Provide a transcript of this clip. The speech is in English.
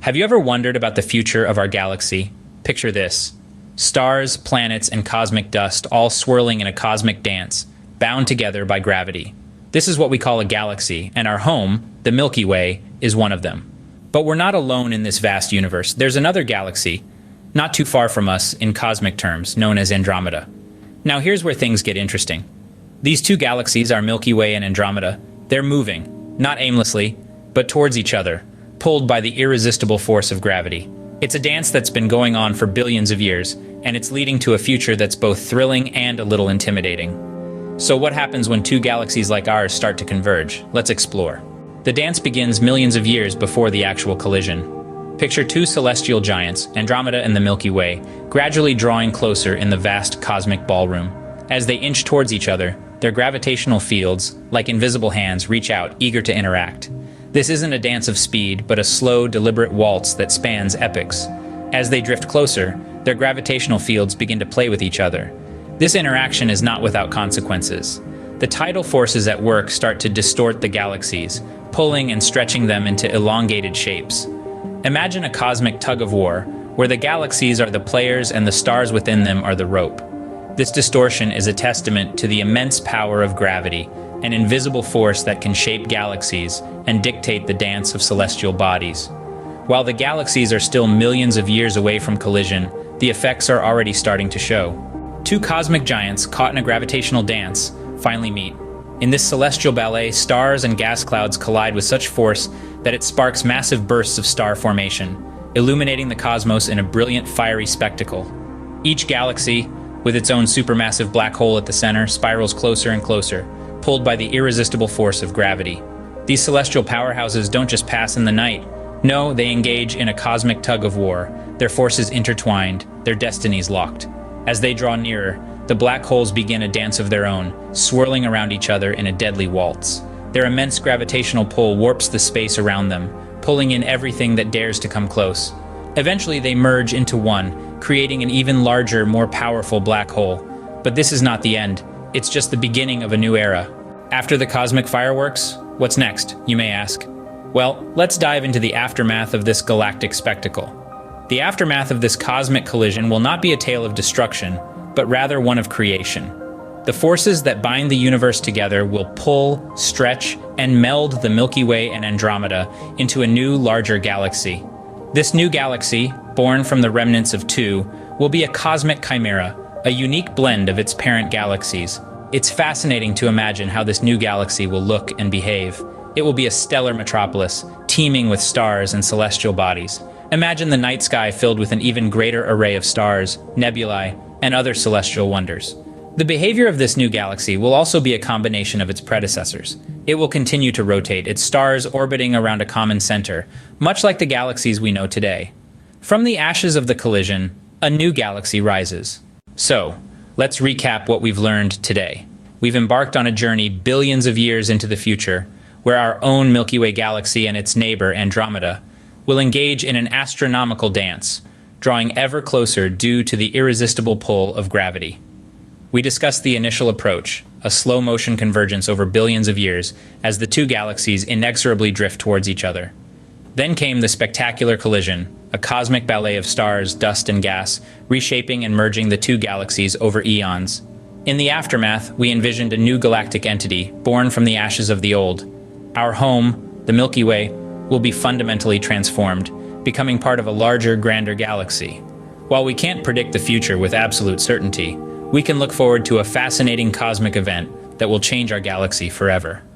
Have you ever wondered about the future of our galaxy? Picture this. Stars, planets, and cosmic dust all swirling in a cosmic dance, bound together by gravity. This is what we call a galaxy, and our home, the Milky Way, is one of them. But we're not alone in this vast universe. There's another galaxy, not too far from us in cosmic terms, known as Andromeda. Now here's where things get interesting. These two galaxies, our Milky Way and Andromeda, they're moving, not aimlessly, but towards each other, pulled by the irresistible force of gravity. It's a dance that's been going on for billions of years, and it's leading to a future that's both thrilling and a little intimidating. So what happens when two galaxies like ours start to converge? Let's explore. The dance begins millions of years before the actual collision. Picture two celestial giants, Andromeda and the Milky Way, gradually drawing closer in the vast cosmic ballroom. As they inch towards each other, their gravitational fields, like invisible hands, reach out, eager to interact. This isn't a dance of speed, but a slow, deliberate waltz that spans epochs. As they drift closer, their gravitational fields begin to play with each other. This interaction is not without consequences. The tidal forces at work start to distort the galaxies, pulling and stretching them into elongated shapes. Imagine a cosmic tug-of-war, where the galaxies are the players and the stars within them are the rope. This distortion is a testament to the immense power of gravity, an invisible force that can shape galaxies and dictate the dance of celestial bodies. While the galaxies are still millions of years away from collision, the effects are already starting to show. Two cosmic giants caught in a gravitational dance finally meet. In this celestial ballet, stars and gas clouds collide with such force that it sparks massive bursts of star formation, illuminating the cosmos in a brilliant, fiery spectacle. Each galaxy, with its own supermassive black hole at the center, spirals closer and closer, pulled by the irresistible force of gravity. These celestial powerhouses don't just pass in the night. No, they engage in a cosmic tug-of-war, their forces intertwined, their destinies locked. As they draw nearer, the black holes begin a dance of their own, swirling around each other in a deadly waltz. Their immense gravitational pull warps the space around them, pulling in everything that dares to come close. Eventually, they merge into one, creating an even larger, more powerful black hole. But this is not the end. It's just the beginning of a new era. After the cosmic fireworks, what's next, you may ask? Well, let's dive into the aftermath of this galactic spectacle. The aftermath of this cosmic collision will not be a tale of destruction, but rather one of creation. The forces that bind the universe together will pull, stretch, and meld the Milky Way and Andromeda into a new, larger galaxy. This new galaxy, born from the remnants of two, will be a cosmic chimera, a unique blend of its parent galaxies. It's fascinating to imagine how this new galaxy will look and behave. It will be a stellar metropolis, teeming with stars and celestial bodies. Imagine the night sky filled with an even greater array of stars, nebulae, and other celestial wonders. The behavior of this new galaxy will also be a combination of its predecessors. It will continue to rotate, its stars orbiting around a common center, much like the galaxies we know today. From the ashes of the collision, a new galaxy rises. So, let's recap what we've learned today. We've embarked on a journey billions of years into the future, where our own Milky Way galaxy and its neighbor, Andromeda, will engage in an astronomical dance, drawing ever closer due to the irresistible pull of gravity. We discussed the initial approach, a slow-motion convergence over billions of years, as the two galaxies inexorably drift towards each other. Then came the spectacular collision, a cosmic ballet of stars, dust, and gas, reshaping and merging the two galaxies over eons. In the aftermath, we envisioned a new galactic entity, born from the ashes of the old. Our home, the Milky Way, will be fundamentally transformed, becoming part of a larger, grander galaxy. While we can't predict the future with absolute certainty, we can look forward to a fascinating cosmic event that will change our galaxy forever.